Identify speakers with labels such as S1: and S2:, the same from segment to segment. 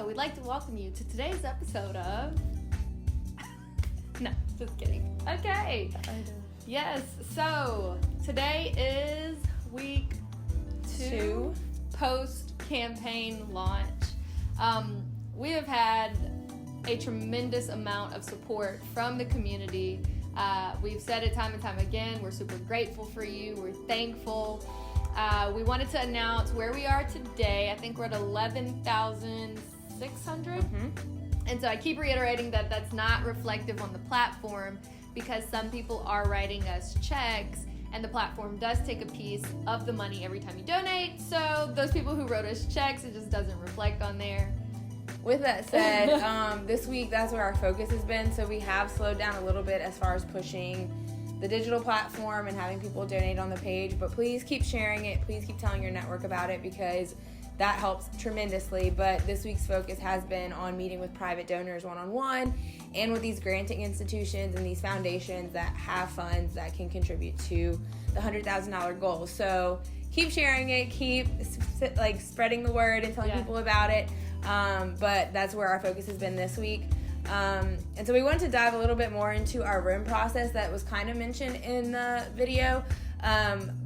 S1: we'd like to welcome you to today's episode of... No, just kidding. Okay. Yes, so today is week 2 post-campaign launch. We have had a tremendous amount of support from the community. We've said it time and time again. We're super grateful for you. We're thankful. We wanted to announce where we are today. I think we're at 11,600. And so I keep reiterating that that's not reflective on the platform because some people are writing us checks and the platform does take a piece of the money every time you donate. So those people who wrote us checks, it just doesn't reflect on there.
S2: With that said, this week that's where our focus has been. So we have slowed down a little bit as far as pushing the digital platform and having people donate on the page, but please keep sharing it. Please keep telling your network about it because that helps tremendously. But this week's focus has been on meeting with private donors one-on-one and with these granting institutions and these foundations that have funds that can contribute to the $100,000 goal. So keep sharing it, keep spreading the word and telling people about it. But that's where our focus has been this week. And so we wanted to dive a little bit more into our REM process that was kind of mentioned in the video.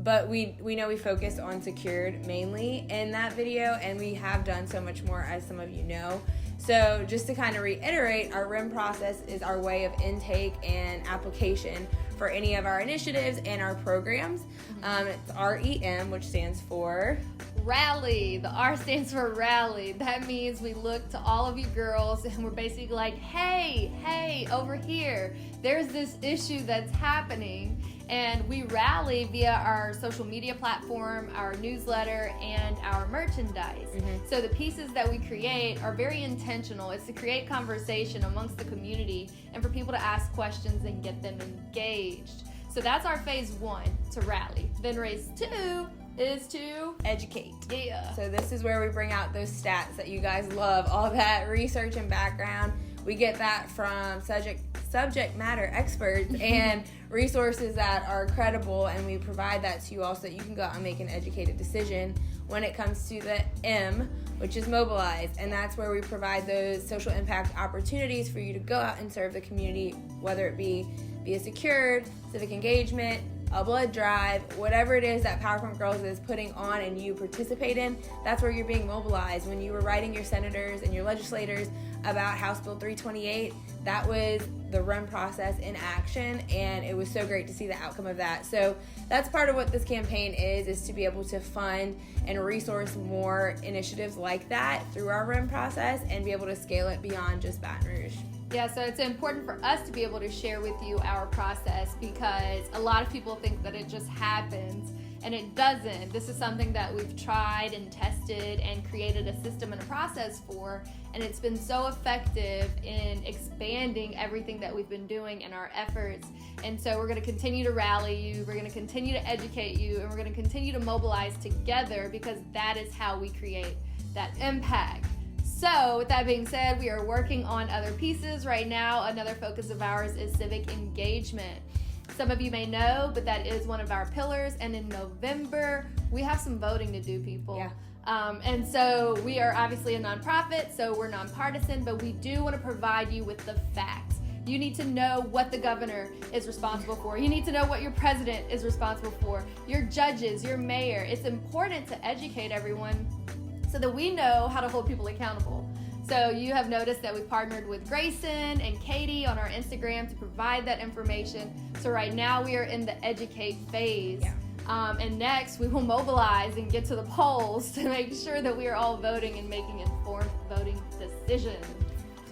S2: But we know we focused on secured mainly in that video, and we have done so much more, as some of you know. So just to kind of reiterate, our REM process is our way of intake and application for any of our initiatives and our programs. It's REM, which stands for
S1: Rally. The R stands for rally. That means we look to all of you girls and we're basically like, hey, over here, there's this issue that's happening. And we rally via our social media platform, our newsletter, and our merchandise. So the pieces that we create are very intentional. It's to create conversation amongst the community and for people to ask questions and get them engaged. So that's our phase 1, to rally. Then phase 2 is to
S2: educate.
S1: Yeah.
S2: So this is where we bring out those stats that you guys love, all that research and background. We get that from subject matter experts and resources that are credible, and we provide that to you all so that you can go out and make an educated decision when it comes to the M, which is mobilized. And that's where we provide those social impact opportunities for you to go out and serve the community, whether it be via secured, civic engagement, a blood drive, whatever it is that PowerPoint Girls is putting on and you participate in, that's where you're being mobilized. When you were writing your senators and your legislators about House Bill 328, that was the REM process in action, and it was so great to see the outcome of that. So that's part of what this campaign is to be able to fund and resource more initiatives like that through our REM process and be able to scale it beyond just Baton Rouge.
S1: Yeah, so it's important for us to be able to share with you our process because a lot of people think that it just happens, and it doesn't. This is something that we've tried and tested and created a system and a process for, and it's been so effective in expanding everything that we've been doing in our efforts. And so we're going to continue to rally you, we're going to continue to educate you, and we're going to continue to mobilize together because that is how we create that impact. So with that being said, we are working on other pieces right now. Another focus of ours is civic engagement. Some of you may know, but that is one of our pillars. And in November, we have some voting to do, people.
S2: Yeah.
S1: And so we are obviously a nonprofit, so we're nonpartisan, but we do want to provide you with the facts. You need to know what the governor is responsible for. You need to know what your president is responsible for, your judges, your mayor. It's important to educate everyone so that we know how to hold people accountable. So you have noticed that we've partnered with Grayson and Katie on our Instagram to provide that information. So right now we are in the educate phase.
S2: Yeah.
S1: And next we will mobilize and get to the polls to make sure that we are all voting and making informed voting decisions.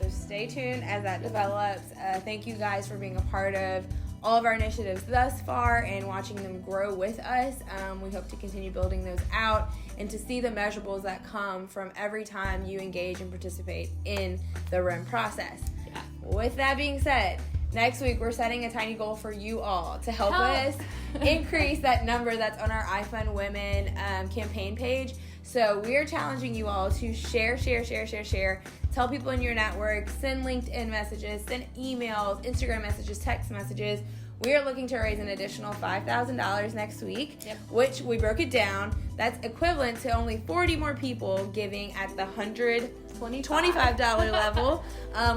S2: So stay tuned as that develops. Thank you guys for being a part of all of our initiatives thus far and watching them grow with us. We hope to continue building those out and to see the measurables that come from every time you engage and participate in the REM process.
S1: Yeah.
S2: With that being said, next week we're setting a tiny goal for you all to help us increase that number that's on our iFund Women campaign page. So we are challenging you all to share. Tell people in your network, send LinkedIn messages, send emails, Instagram messages, text messages. We are looking to raise an additional $5,000 next week, which we broke it down. That's equivalent to only 40 more people giving at the $100 $25 level,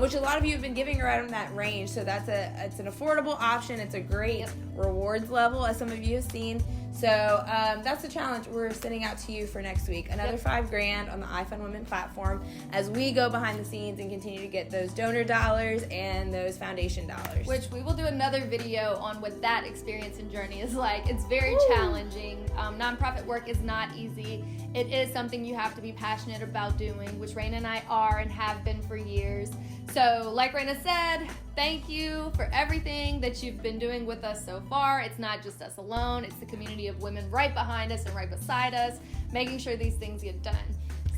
S2: which a lot of you have been giving around that range. So it's an affordable option. It's a great rewards level, as some of you have seen. So that's the challenge we're sending out to you for next week. Another $5,000 on the iFund Women platform as we go behind the scenes and continue to get those donor dollars and those foundation dollars.
S1: Which we will do another video on what that experience and journey is like. It's very challenging. Nonprofit work is not easy. It is something you have to be passionate about doing, which Raina and I are and have been for years. So like Raina said, thank you for everything that you've been doing with us so far. It's not just us alone. It's the community of women right behind us and right beside us, making sure these things get done.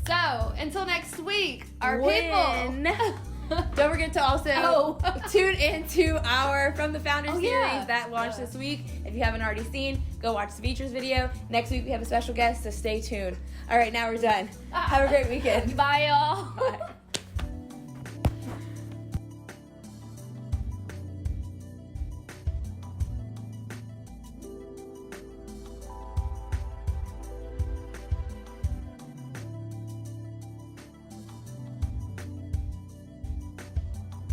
S1: So until next week, our people.
S2: Don't forget to also tune into our From the Founders series that launched this week. If you haven't already seen, go watch the features video. Next week we have a special guest, so stay tuned. All right, now we're done. Have a great weekend.
S1: Bye, y'all.